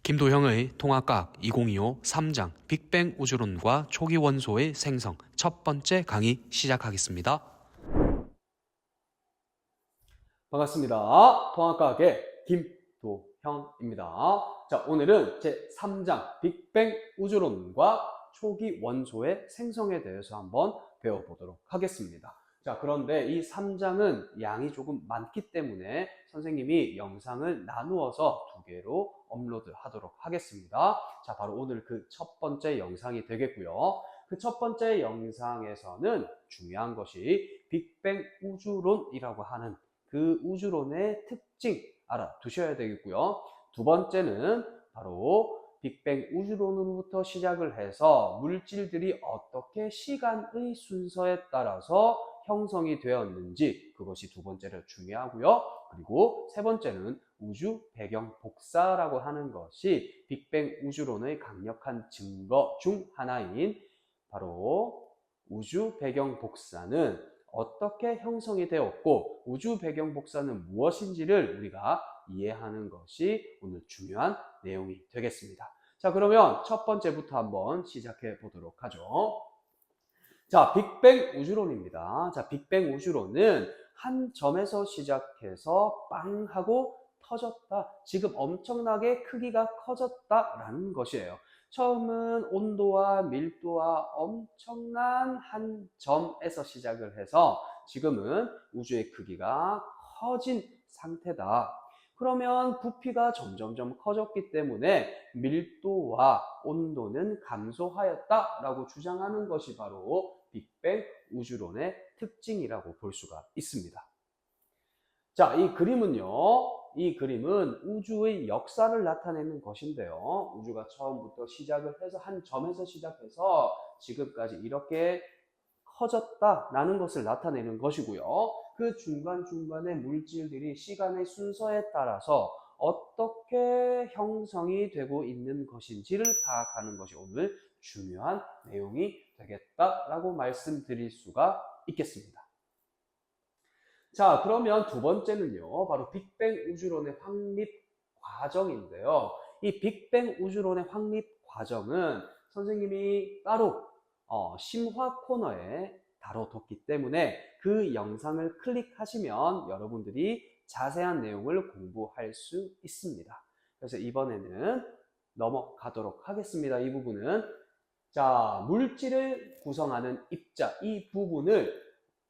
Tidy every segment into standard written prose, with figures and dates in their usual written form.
김도형의 통합과학 2025 3장 빅뱅 우주론과 초기 원소의 생성 첫 번째 강의 시작하겠습니다. 반갑습니다. 통합과학의 김도형입니다. 자, 오늘은 제3장 빅뱅 우주론과 초기 원소의 생성에 대해서 한번 배워보도록 하겠습니다. 자, 그런데 이 3장은 양이 조금 많기 때문에 선생님이 영상을 나누어서 2개로 업로드 하도록 하겠습니다. 자, 바로 오늘 그 첫 번째 영상이 되겠고요. 그 첫 번째 영상에서는 중요한 것이 빅뱅 우주론이라고 하는 그 우주론의 특징 알아두셔야 되겠고요. 두 번째는 바로 빅뱅 우주론으로부터 시작을 해서 물질들이 어떻게 시간의 순서에 따라서 형성이 되었는지, 그것이 두 번째로 중요하고요. 그리고 세 번째는 우주 배경 복사라고 하는 것이 빅뱅 우주론의 강력한 증거 중 하나인 바로 우주 배경 복사는 어떻게 형성이 되었고 우주 배경 복사는 무엇인지를 우리가 이해하는 것이 오늘 중요한 내용이 되겠습니다. 자, 그러면 첫 번째부터 한번 시작해 보도록 하죠. 자, 빅뱅 우주론입니다. 자, 빅뱅 우주론은 한 점에서 시작해서 빵 하고 터졌다. 지금 엄청나게 크기가 커졌다라는 것이에요. 처음은 온도와 밀도와 엄청난 한 점에서 시작을 해서 지금은 우주의 크기가 커진 상태다. 그러면 부피가 점점점 커졌기 때문에 밀도와 온도는 감소하였다라고 주장하는 것이 바로 빅뱅 우주론의 특징이라고 볼 수가 있습니다. 자, 이 그림은 우주의 역사를 나타내는 것인데요. 우주가 처음부터 시작을 해서 한 점에서 시작해서 지금까지 이렇게 커졌다라는 것을 나타내는 것이고요. 그 중간중간에 물질들이 시간의 순서에 따라서 어떻게 형성이 되고 있는 것인지를 파악하는 것이 오늘 중요한 내용이 되겠다라고 말씀드릴 수가 있겠습니다. 자, 그러면 두 번째는요, 바로 빅뱅 우주론의 확립 과정인데요. 이 빅뱅 우주론의 확립 과정은 선생님이 따로 심화 코너에 다뤄뒀기 때문에 그 영상을 클릭하시면 여러분들이 자세한 내용을 공부할 수 있습니다. 그래서 이번에는 넘어가도록 하겠습니다. 이 부분은 자, 물질을 구성하는 입자, 이 부분을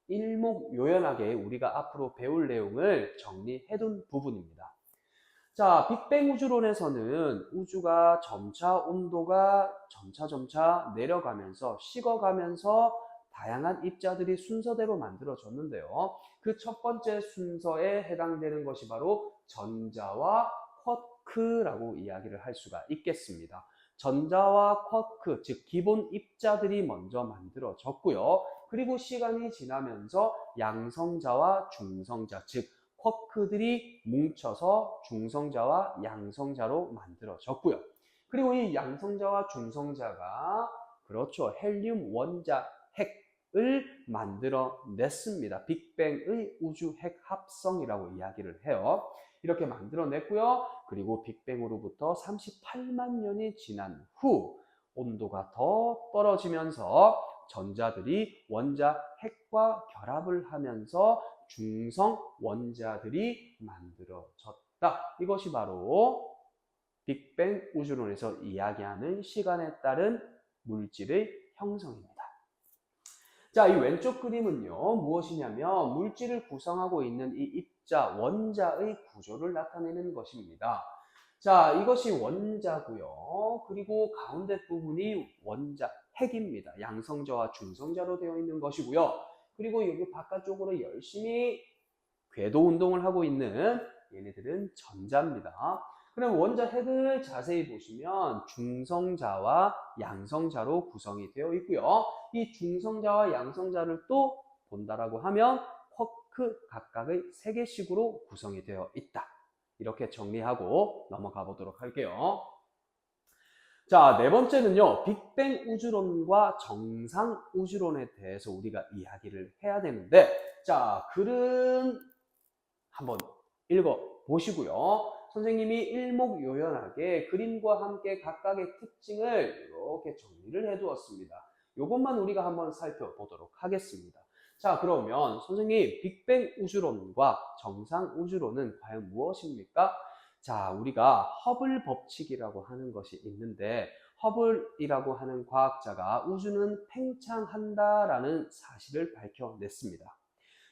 일목요연하게 우리가 앞으로 배울 내용을 정리해둔 부분입니다. 자, 빅뱅 우주론에서는 우주가 점차 온도가 점차 내려가면서 식어가면서 다양한 입자들이 순서대로 만들어졌는데요. 그 첫 번째 순서에 해당되는 것이 바로 전자와 쿼크라고 이야기를 할 수가 있겠습니다. 전자와 쿼크, 즉 기본 입자들이 먼저 만들어졌고요. 그리고 시간이 지나면서 양성자와 중성자, 즉 쿼크들이 뭉쳐서 중성자와 양성자로 만들어졌고요. 그리고 이 양성자와 중성자가 그렇죠, 헬륨 원자 핵을 만들어냈습니다. 빅뱅의 우주 핵 합성이라고 이야기를 해요. 이렇게 만들어냈고요. 그리고 빅뱅으로부터 38만 년이 지난 후 온도가 더 떨어지면서 전자들이 원자 핵과 결합을 하면서 중성 원자들이 만들어졌다. 이것이 바로 빅뱅 우주론에서 이야기하는 시간에 따른 물질의 형성입니다. 자, 이 왼쪽 그림은요, 무엇이냐면 물질을 구성하고 있는 이 입자, 원자의 구조를 나타내는 것입니다. 자, 이것이 원자고요. 그리고 가운데 부분이 원자 핵입니다. 양성자와 중성자로 되어 있는 것이고요. 그리고 여기 바깥쪽으로 열심히 궤도 운동을 하고 있는 얘네들은 전자입니다. 그럼 원자 핵을 자세히 보시면 중성자와 양성자로 구성이 되어 있고요. 이 중성자와 양성자를 또 본다라고 하면 쿼크 각각의 3개씩으로 구성이 되어 있다. 이렇게 정리하고 넘어가 보도록 할게요. 자, 네 번째는요, 빅뱅 우주론과 정상 우주론에 대해서 우리가 이야기를 해야 되는데, 자, 글은 한번 읽어 보시고요. 선생님이 일목요연하게 그림과 함께 각각의 특징을 이렇게 정리를 해 두었습니다. 이것만 우리가 한번 살펴보도록 하겠습니다. 자, 그러면 선생님, 빅뱅 우주론과 정상 우주론은 과연 무엇입니까? 자, 우리가 허블 법칙이라고 하는 것이 있는데, 허블이라고 하는 과학자가 우주는 팽창한다라는 사실을 밝혀냈습니다.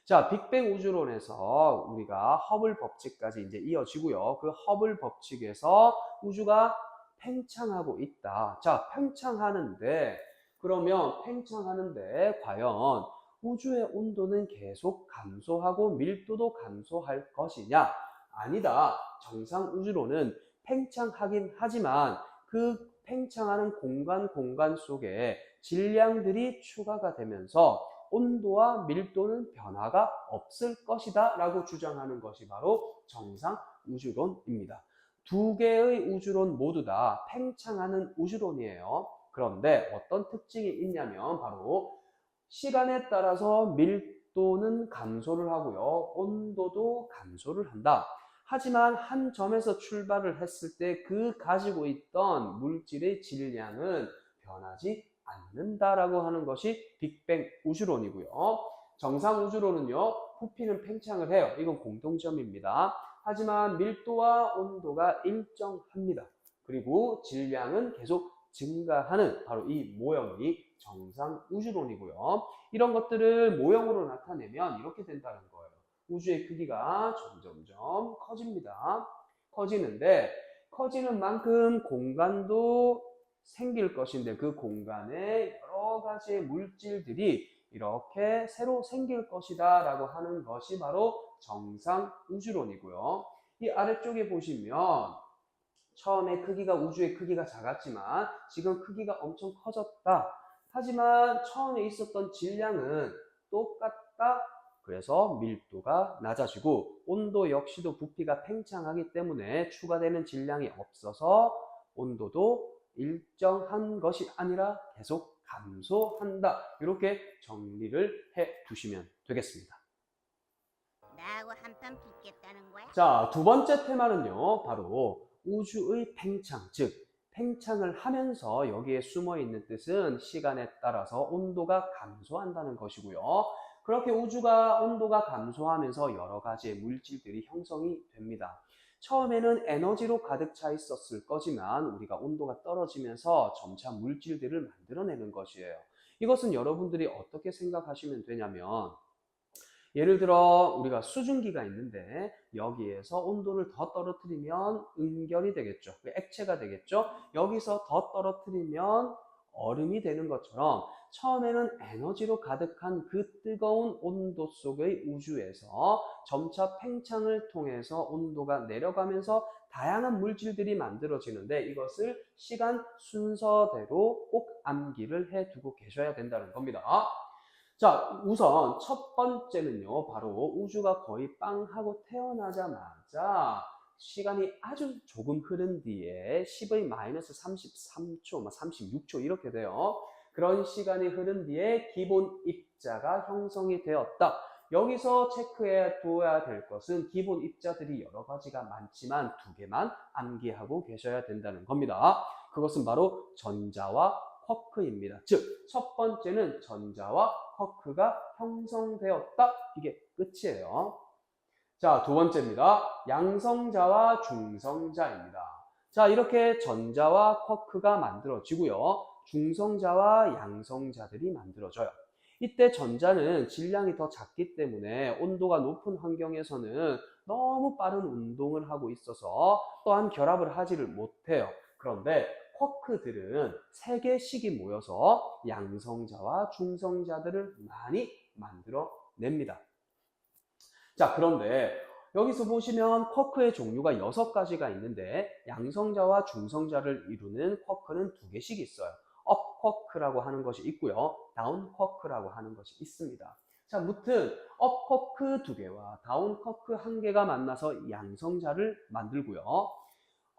자, 빅뱅 우주론에서 우리가 허블 법칙까지 이제 이어지고요. 그 허블 법칙에서 우주가 팽창하고 있다. 자, 그러면 팽창하는데 과연 우주의 온도는 계속 감소하고 밀도도 감소할 것이냐? 아니다. 정상 우주론은 팽창하긴 하지만 그 팽창하는 공간 속에 질량들이 추가가 되면서 온도와 밀도는 변화가 없을 것이다 라고 주장하는 것이 바로 정상 우주론입니다. 두 개의 우주론 모두 다 팽창하는 우주론이에요. 그런데 어떤 특징이 있냐면 바로 시간에 따라서 밀도는 감소를 하고요. 온도도 감소를 한다. 하지만 한 점에서 출발을 했을 때 그 가지고 있던 물질의 질량은 변하지 않는다라고 하는 것이 빅뱅 우주론이고요. 정상 우주론은요, 부피는 팽창을 해요. 이건 공통점입니다. 하지만 밀도와 온도가 일정합니다. 그리고 질량은 계속 증가하는 바로 이 모형이 정상 우주론이고요. 이런 것들을 모형으로 나타내면 이렇게 된다는 거예요. 우주의 크기가 점점점 커집니다. 커지는 만큼 공간도 생길 것인데 그 공간에 여러 가지의 물질들이 이렇게 새로 생길 것이다 라고 하는 것이 바로 정상 우주론이고요. 이 아래쪽에 보시면 처음에 우주의 크기가 작았지만 지금 크기가 엄청 커졌다. 하지만 처음에 있었던 질량은 똑같다. 그래서 밀도가 낮아지고 온도 역시도 부피가 팽창하기 때문에 추가되는 질량이 없어서 온도도 일정한 것이 아니라 계속 감소한다. 이렇게 정리를 해 두시면 되겠습니다. 나하고 한판 붙겠다는 거야? 자, 두 번째 테마는요, 바로 우주의 팽창, 즉 팽창을 하면서 여기에 숨어 있는 뜻은 시간에 따라서 온도가 감소한다는 것이고요. 그렇게 우주가 온도가 감소하면서 여러 가지의 물질들이 형성이 됩니다. 처음에는 에너지로 가득 차 있었을 거지만 우리가 온도가 떨어지면서 점차 물질들을 만들어내는 것이에요. 이것은 여러분들이 어떻게 생각하시면 되냐면, 예를 들어 우리가 수증기가 있는데 여기에서 온도를 더 떨어뜨리면 응결이 되겠죠. 액체가 되겠죠. 여기서 더 떨어뜨리면 얼음이 되는 것처럼 처음에는 에너지로 가득한 그 뜨거운 온도 속의 우주에서 점차 팽창을 통해서 온도가 내려가면서 다양한 물질들이 만들어지는데 이것을 시간 순서대로 꼭 암기를 해두고 계셔야 된다는 겁니다. 자, 우선 첫 번째는요, 바로 우주가 거의 빵 하고 태어나자마자 시간이 아주 조금 흐른 뒤에 10의 마이너스 33초, 36초 이렇게 돼요. 그런 시간이 흐른 뒤에 기본 입자가 형성이 되었다. 여기서 체크해 두어야 될 것은 기본 입자들이 여러 가지가 많지만 두 개만 암기하고 계셔야 된다는 겁니다. 그것은 바로 전자와 쿼크입니다. 즉, 첫 번째는 전자와 쿼크가 형성되었다. 이게 끝이에요. 자, 두 번째입니다. 양성자와 중성자입니다. 자, 이렇게 전자와 쿼크가 만들어지고요. 중성자와 양성자들이 만들어져요. 이때 전자는 질량이 더 작기 때문에 온도가 높은 환경에서는 너무 빠른 운동을 하고 있어서 또한 결합을 하지를 못해요. 그런데 쿼크들은 3개씩이 모여서 양성자와 중성자들을 많이 만들어냅니다. 자, 그런데 여기서 보시면 쿼크의 종류가 6가지가 있는데 양성자와 중성자를 이루는 쿼크는 2개씩 있어요. 업 쿼크라고 하는 것이 있고요. 다운 쿼크라고 하는 것이 있습니다. 자, 무튼 업 쿼크 2개와 다운 쿼크 1개가 만나서 양성자를 만들고요.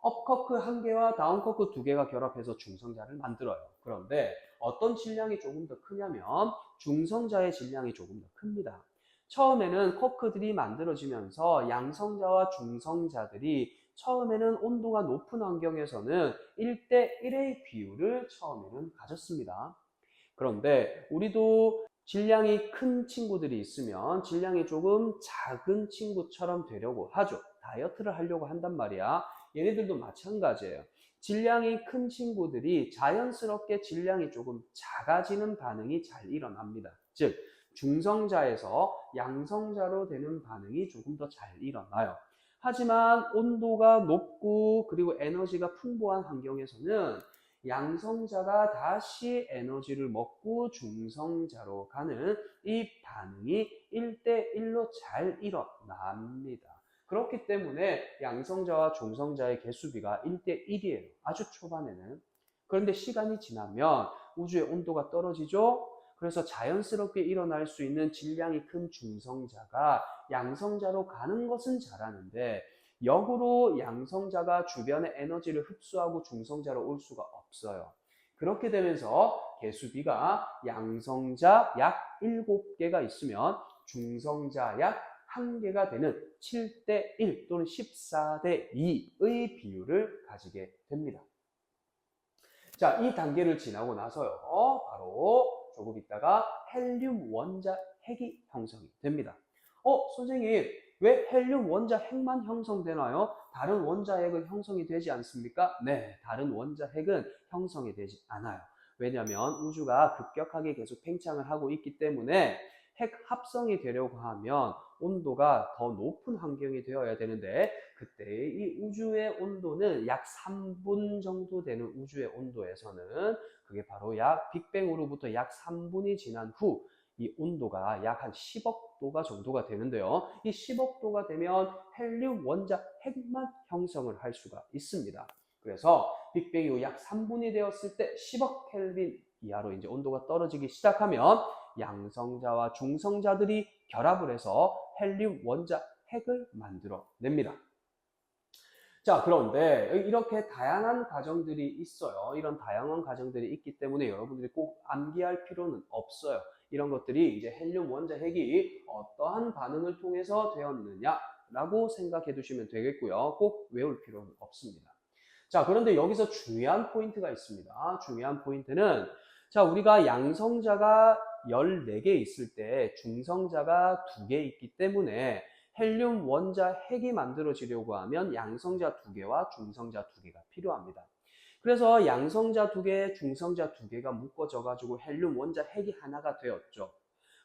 업 쿼크 1개와 다운 쿼크 2개가 결합해서 중성자를 만들어요. 그런데 어떤 질량이 조금 더 크냐면 중성자의 질량이 조금 더 큽니다. 처음에는 쿼크들이 만들어지면서 양성자와 중성자들이 처음에는 온도가 높은 환경에서는 1대1의 비율을 처음에는 가졌습니다. 그런데 우리도 질량이 큰 친구들이 있으면 질량이 조금 작은 친구처럼 되려고 하죠. 다이어트를 하려고 한단 말이야. 얘네들도 마찬가지예요. 질량이 큰 친구들이 자연스럽게 질량이 조금 작아지는 반응이 잘 일어납니다. 즉, 중성자에서 양성자로 되는 반응이 조금 더 잘 일어나요. 하지만 온도가 높고 그리고 에너지가 풍부한 환경에서는 양성자가 다시 에너지를 먹고 중성자로 가는 이 반응이 1대1로 잘 일어납니다. 그렇기 때문에 양성자와 중성자의 개수비가 1대1이에요. 아주 초반에는. 그런데 시간이 지나면 우주의 온도가 떨어지죠. 그래서 자연스럽게 일어날 수 있는 질량이 큰 중성자가 양성자로 가는 것은 잘하는데 역으로 양성자가 주변의 에너지를 흡수하고 중성자로 올 수가 없어요. 그렇게 되면서 개수비가 양성자 약 7개가 있으면 중성자 약 1개가 되는 7대1 또는 14대2의 비율을 가지게 됩니다. 자, 이 단계를 지나고 나서요, 바로 조금 있다가 헬륨 원자 핵이 형성이 됩니다. 선생님, 왜 헬륨 원자 핵만 형성되나요? 다른 원자 핵은 형성이 되지 않습니까? 네, 다른 원자 핵은 형성이 되지 않아요. 왜냐하면 우주가 급격하게 계속 팽창을 하고 있기 때문에 핵 합성이 되려고 하면 온도가 더 높은 환경이 되어야 되는데 그때 이 우주의 온도는 약 3분 정도 되는 우주의 온도에서는 그게 바로 약 빅뱅으로부터 약 3분이 지난 후 이 온도가 약 한 10억 도가 정도가 되는데요. 이 10억 도가 되면 헬륨 원자 핵만 형성을 할 수가 있습니다. 그래서 빅뱅 이후 약 3분이 되었을 때 10억 켈빈 이하로 이제 온도가 떨어지기 시작하면 양성자와 중성자들이 결합을 해서 헬륨 원자 핵을 만들어냅니다. 자, 그런데 이렇게 다양한 과정들이 있어요. 이런 다양한 과정들이 있기 때문에 여러분들이 꼭 암기할 필요는 없어요. 이런 것들이 이제 헬륨 원자 핵이 어떠한 반응을 통해서 되었느냐라고 생각해 두시면 되겠고요. 꼭 외울 필요는 없습니다. 자, 그런데 여기서 중요한 포인트가 있습니다. 중요한 포인트는 자, 우리가 양성자가 14개 있을 때 중성자가 2개 있기 때문에 헬륨 원자 핵이 만들어지려고 하면 양성자 2개와 중성자 2개가 필요합니다. 그래서 양성자 2개, 중성자 2개가 묶어져 가지고 헬륨 원자 핵이 하나가 되었죠.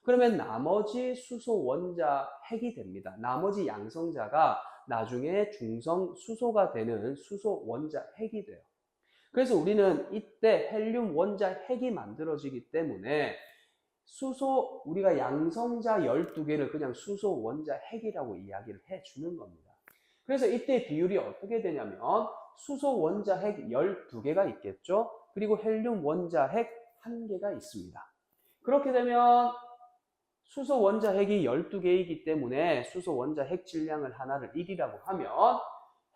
그러면 나머지 수소 원자 핵이 됩니다. 나머지 양성자가 나중에 중성 수소가 되는 수소 원자 핵이 돼요. 그래서 우리는 이때 헬륨 원자 핵이 만들어지기 때문에 수소, 우리가 양성자 12개를 그냥 수소 원자 핵이라고 이야기를 해주는 겁니다. 그래서 이때 비율이 어떻게 되냐면 수소 원자 핵 12개가 있겠죠. 그리고 헬륨 원자 핵 1개가 있습니다. 그렇게 되면 수소 원자 핵이 12개이기 때문에 수소 원자 핵 질량을 하나를 1이라고 하면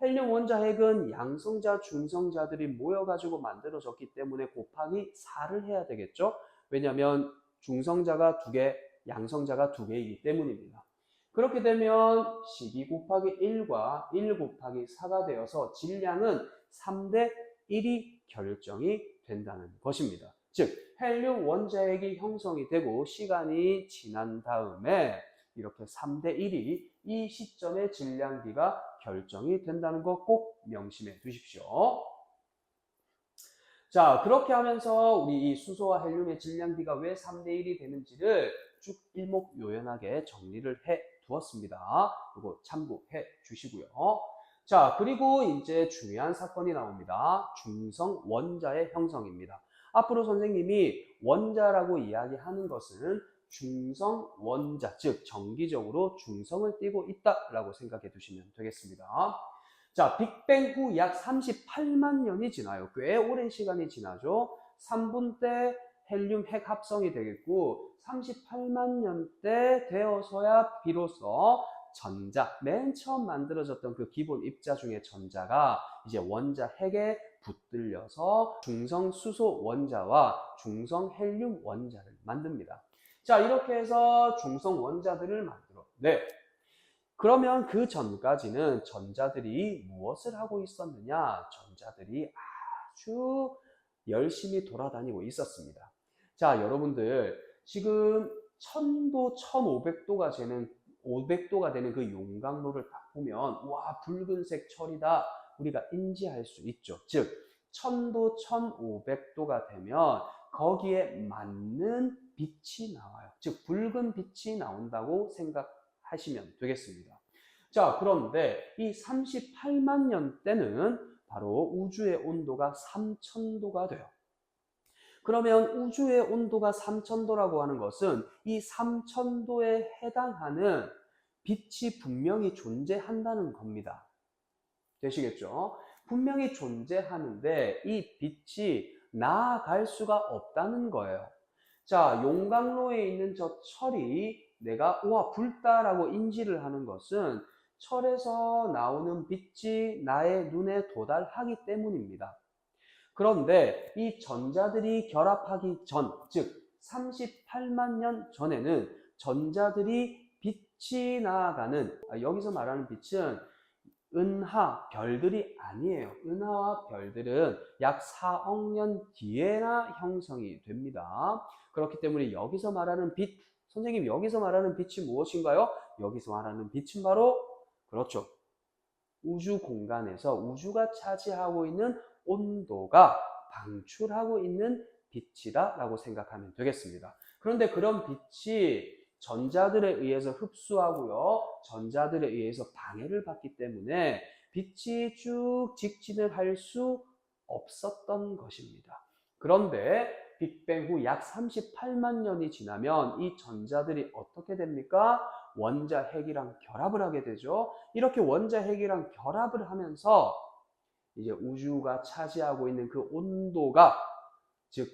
헬륨 원자 핵은 양성자, 중성자들이 모여가지고 만들어졌기 때문에 곱하기 4를 해야 되겠죠. 왜냐하면 중성자가 2개, 양성자가 2개이기 때문입니다. 그렇게 되면 12 곱하기 1과 1 곱하기 4가 되어서 질량은 3대 1이 결정이 된다는 것입니다. 즉 헬륨 원자핵이 형성이 되고 시간이 지난 다음에 이렇게 3대 1이 이 시점의 질량비가 결정이 된다는 거 꼭 명심해 두십시오. 자, 그렇게 하면서 우리 이 수소와 헬륨의 질량비가 왜 3대 1이 되는지를 쭉 일목요연하게 정리를 해 두었습니다. 이거 참고해 주시고요. 자, 그리고 이제 중요한 사건이 나옵니다. 중성 원자의 형성입니다. 앞으로 선생님이 원자라고 이야기하는 것은 중성 원자, 즉 정기적으로 중성을 띠고 있다라고 생각해 두시면 되겠습니다. 자, 빅뱅 후 약 38만 년이 지나요. 꽤 오랜 시간이 지나죠. 3분 때 헬륨 핵 합성이 되겠고 38만 년 때 되어서야 비로소 전자, 맨 처음 만들어졌던 그 기본 입자 중에 전자가 이제 원자 핵에 붙들려서 중성 수소 원자와 중성 헬륨 원자를 만듭니다. 자, 이렇게 해서 중성 원자들을 만들어. 네. 그러면 그 전까지는 전자들이 무엇을 하고 있었느냐? 전자들이 아주 열심히 돌아다니고 있었습니다. 자, 여러분들 지금 1000도, 1500도가 되는 그 용광로를 딱 보면 와, 붉은색 철이다. 우리가 인지할 수 있죠. 즉 1000도, 1500도가 되면 거기에 맞는 빛이 나와요. 즉 붉은 빛이 나온다고 생각하시면 되겠습니다. 자, 그런데 이 38만 년 때는 바로 우주의 온도가 3000도가 돼요. 그러면 우주의 온도가 3000도라고 하는 것은 이 3000도에 해당하는 빛이 분명히 존재한다는 겁니다. 되시겠죠? 분명히 존재하는데 이 빛이 나아갈 수가 없다는 거예요. 자, 용광로에 있는 저 철이 내가 우와 붉다라고 인지를 하는 것은 철에서 나오는 빛이 나의 눈에 도달하기 때문입니다. 그런데 이 전자들이 결합하기 전, 즉 38만 년 전에는 전자들이 빛이 나아가는, 여기서 말하는 빛은 은하, 별들이 아니에요. 은하와 별들은 약 4억 년 뒤에나 형성이 됩니다. 그렇기 때문에 여기서 말하는 빛, 선생님 여기서 말하는 빛이 무엇인가요? 여기서 말하는 빛은 바로 그렇죠. 우주 공간에서 우주가 차지하고 있는 온도가 방출하고 있는 빛이다 라고 생각하면 되겠습니다. 그런데 그런 빛이 전자들에 의해서 흡수하고요, 전자들에 의해서 방해를 받기 때문에 빛이 쭉 직진을 할 수 없었던 것입니다. 그런데 빅뱅 후 약 38만 년이 지나면 이 전자들이 어떻게 됩니까? 원자 핵이랑 결합을 하게 되죠. 이렇게 원자 핵이랑 결합을 하면서 이제 우주가 차지하고 있는 그 온도가, 즉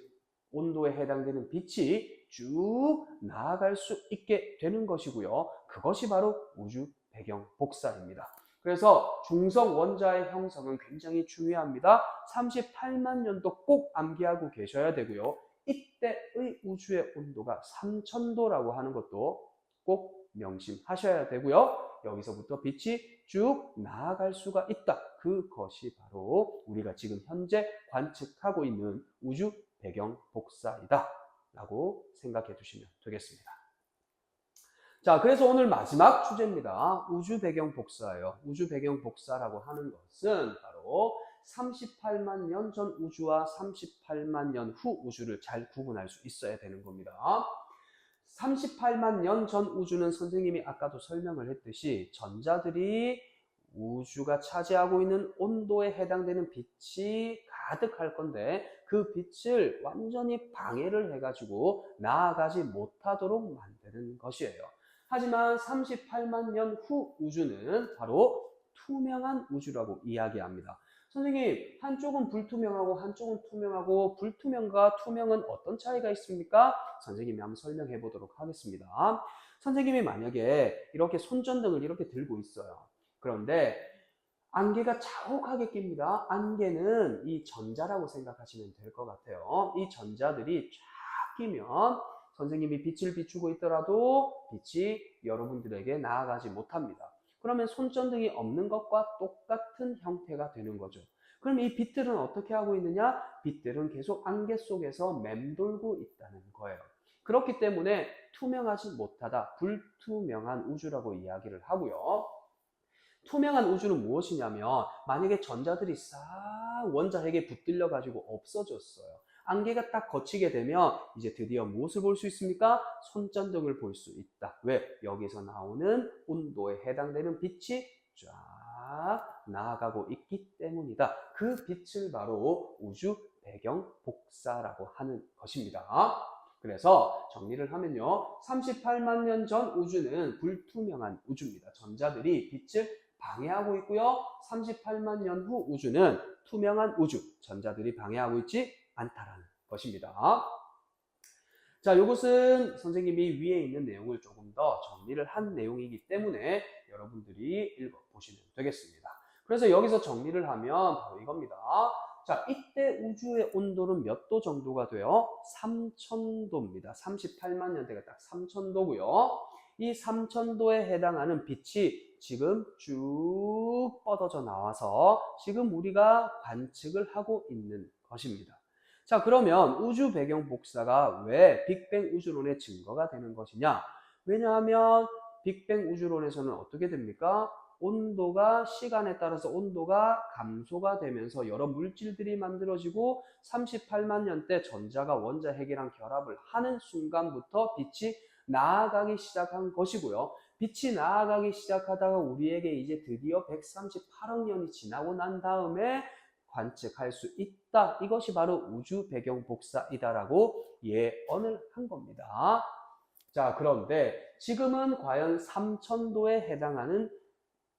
온도에 해당되는 빛이 쭉 나아갈 수 있게 되는 것이고요. 그것이 바로 우주 배경 복사입니다. 그래서 중성 원자의 형성은 굉장히 중요합니다. 38만 년도 꼭 암기하고 계셔야 되고요. 이때의 우주의 온도가 3000도라고 하는 것도 꼭 명심하셔야 되고요. 여기서부터 빛이 쭉 나아갈 수가 있다. 그것이 바로 우리가 지금 현재 관측하고 있는 우주 배경 복사이다 라고 생각해 두시면 되겠습니다. 자, 그래서 오늘 마지막 주제입니다. 우주 배경 복사예요. 우주 배경 복사라고 하는 것은 바로 38만 년 전 우주와 38만 년 후 우주를 잘 구분할 수 있어야 되는 겁니다. 38만 년 전 우주는 선생님이 아까도 설명을 했듯이 전자들이 우주가 차지하고 있는 온도에 해당되는 빛이 가득할 건데 그 빛을 완전히 방해를 해가지고 나아가지 못하도록 만드는 것이에요. 하지만 38만 년 후 우주는 바로 투명한 우주라고 이야기합니다. 선생님, 한쪽은 불투명하고 한쪽은 투명하고 불투명과 투명은 어떤 차이가 있습니까? 선생님이 한번 설명해 보도록 하겠습니다. 선생님이 만약에 이렇게 손전등을 이렇게 들고 있어요. 그런데 안개가 자욱하게 낍니다. 안개는 이 전자라고 생각하시면 될 것 같아요. 이 전자들이 쫙 끼면 선생님이 빛을 비추고 있더라도 빛이 여러분들에게 나아가지 못합니다. 그러면 손전등이 없는 것과 똑같은 형태가 되는 거죠. 그럼 이 빛들은 어떻게 하고 있느냐? 빛들은 계속 안개 속에서 맴돌고 있다는 거예요. 그렇기 때문에 투명하지 못하다, 불투명한 우주라고 이야기를 하고요. 투명한 우주는 무엇이냐면 만약에 전자들이 싹 원자 핵에 붙들려 가지고 없어졌어요. 안개가 딱 거치게 되면 이제 드디어 무엇을 볼 수 있습니까? 손전등을 볼 수 있다. 왜? 여기서 나오는 온도에 해당되는 빛이 쫙 나아가고 있기 때문이다. 그 빛을 바로 우주 배경 복사라고 하는 것입니다. 그래서 정리를 하면요, 38만 년 전 우주는 불투명한 우주입니다. 전자들이 빛을 방해하고 있고요. 38만 년 후 우주는 투명한 우주, 전자들이 방해하고 있지 않다라는 것입니다. 자, 이것은 선생님이 위에 있는 내용을 조금 더 정리를 한 내용이기 때문에 여러분들이 읽어보시면 되겠습니다. 그래서 여기서 정리를 하면 바로 이겁니다. 자, 이때 우주의 온도는 몇 도 정도가 돼요? 3000도입니다. 38만 년대가 딱 3000도고요. 이 3000도에 해당하는 빛이 지금 쭉 뻗어져 나와서 지금 우리가 관측을 하고 있는 것입니다. 자, 그러면 우주 배경 복사가 왜 빅뱅 우주론의 증거가 되는 것이냐? 왜냐하면 빅뱅 우주론에서는 어떻게 됩니까? 온도가 시간에 따라서 온도가 감소가 되면서 여러 물질들이 만들어지고 38만 년대 전자가 원자 핵이랑 결합을 하는 순간부터 빛이 나아가기 시작한 것이고요. 빛이 나아가기 시작하다가 우리에게 이제 드디어 138억 년이 지나고 난 다음에 관측할 수 있다. 이것이 바로 우주 배경 복사이다라고 예언을 한 겁니다. 자, 그런데 지금은 과연 3000도에 해당하는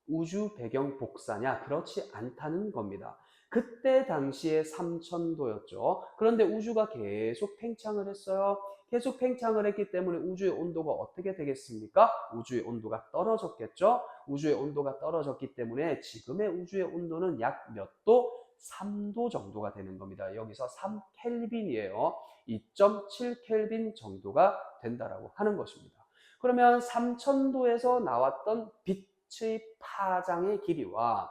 우주 배경 복사냐? 그렇지 않다는 겁니다. 그때 당시에 3000도였죠. 그런데 우주가 계속 팽창을 했어요. 계속 팽창을 했기 때문에 우주의 온도가 어떻게 되겠습니까? 우주의 온도가 떨어졌겠죠. 우주의 온도가 떨어졌기 때문에 지금의 우주의 온도는 약 몇 도? 3도 정도가 되는 겁니다. 여기서 3켈빈이에요. 2.7켈빈 정도가 된다라고 하는 것입니다. 그러면 3000도에서 나왔던 빛의 파장의 길이와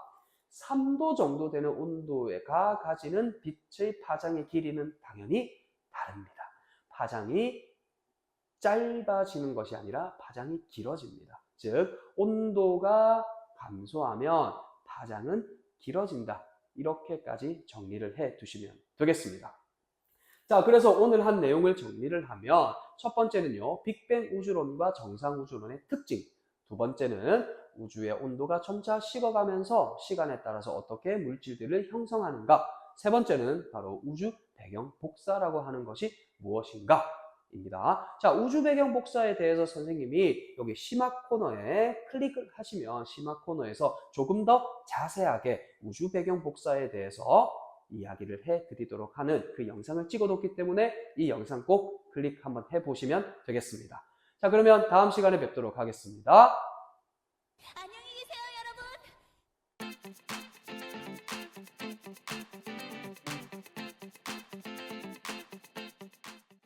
3도 정도 되는 온도가 가지는 빛의 파장의 길이는 당연히 다릅니다. 파장이 짧아지는 것이 아니라 파장이 길어집니다. 즉 온도가 감소하면 파장은 길어진다. 이렇게까지 정리를 해 두시면 되겠습니다. 자, 그래서 오늘 한 내용을 정리를 하면 첫 번째는요, 빅뱅 우주론과 정상 우주론의 특징. 두 번째는 우주의 온도가 점차 식어가면서 시간에 따라서 어떻게 물질들을 형성하는가. 세 번째는 바로 우주 배경 복사라고 하는 것이 무엇인가 입니다. 자, 우주 배경 복사에 대해서 선생님이 여기 심화 코너에 클릭을 하시면 심화 코너에서 조금 더 자세하게 우주 배경 복사에 대해서 이야기를 해 드리도록 하는 그 영상을 찍어 놓기 때문에 이 영상 꼭 클릭 한번 해 보시면 되겠습니다. 자, 그러면 다음 시간에 뵙도록 하겠습니다.